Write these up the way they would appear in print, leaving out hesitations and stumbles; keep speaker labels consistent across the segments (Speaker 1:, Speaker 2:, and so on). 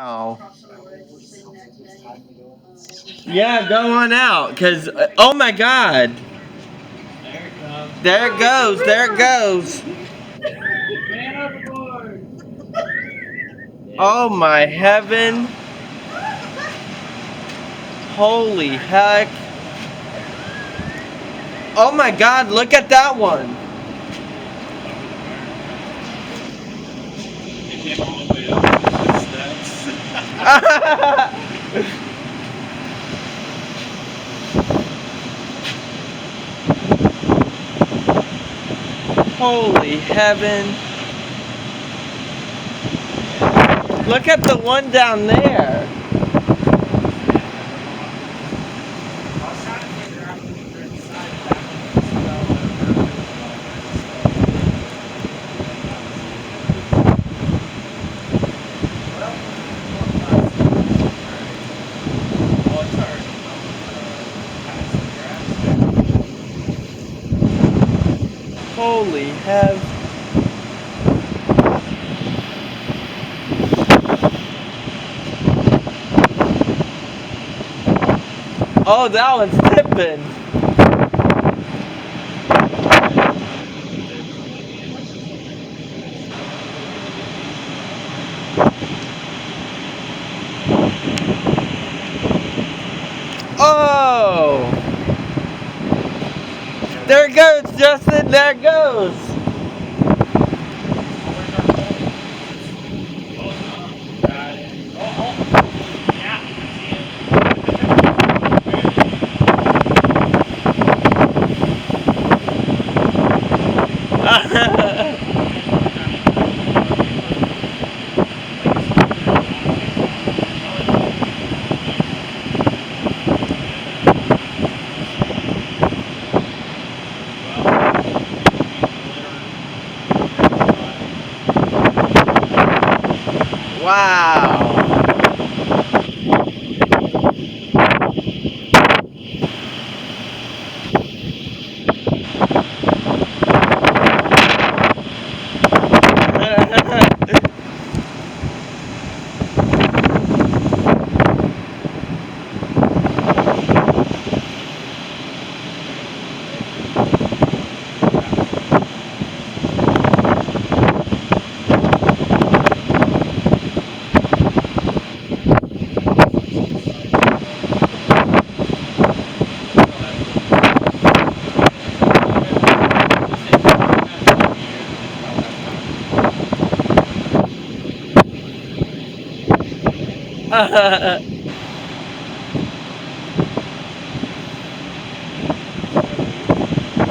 Speaker 1: Oh. Yeah, go on out, cause oh my God, there it goes, there it goes. Oh my heaven, holy heck! Oh my God, look at that one. Holy heaven! Look at the one down there. Holy heaven! Oh, that one's tipping. Oh! There it goes, Justin, there it goes. Wow.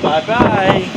Speaker 1: Bye-bye.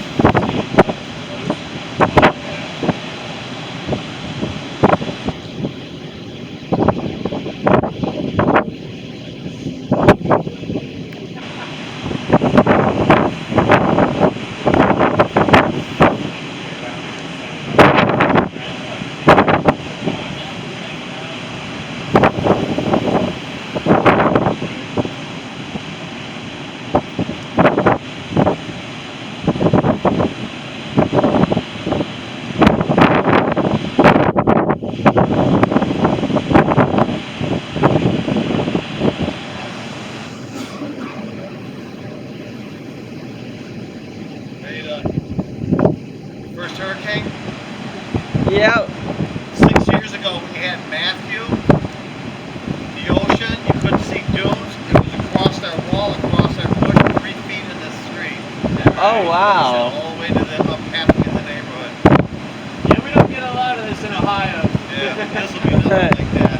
Speaker 2: First hurricane?
Speaker 1: Yep.
Speaker 2: 6 years ago when you had Matthew, the ocean, you couldn't see dunes. It was across our wall, across our bush, 3 feet in the street.
Speaker 1: Oh, wow.
Speaker 2: All the way to the up half in the neighborhood.
Speaker 3: Yeah, we don't get a lot of this in Ohio.
Speaker 2: Yeah, but this will be nothing like that.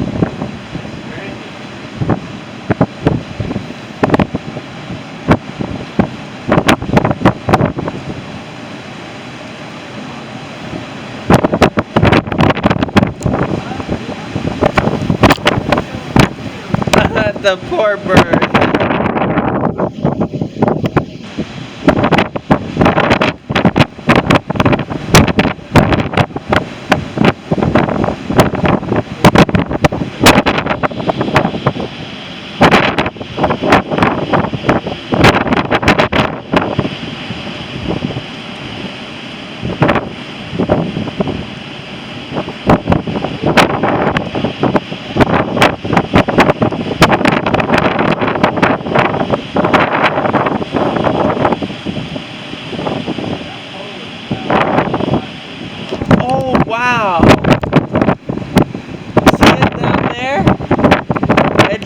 Speaker 1: The poor bird.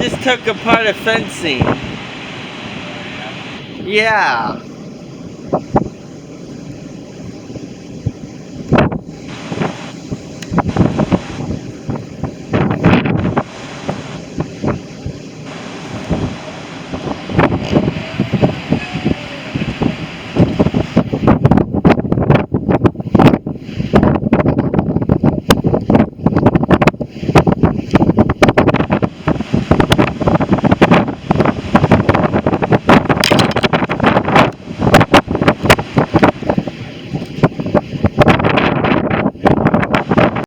Speaker 1: just took apart a fencing. Yeah.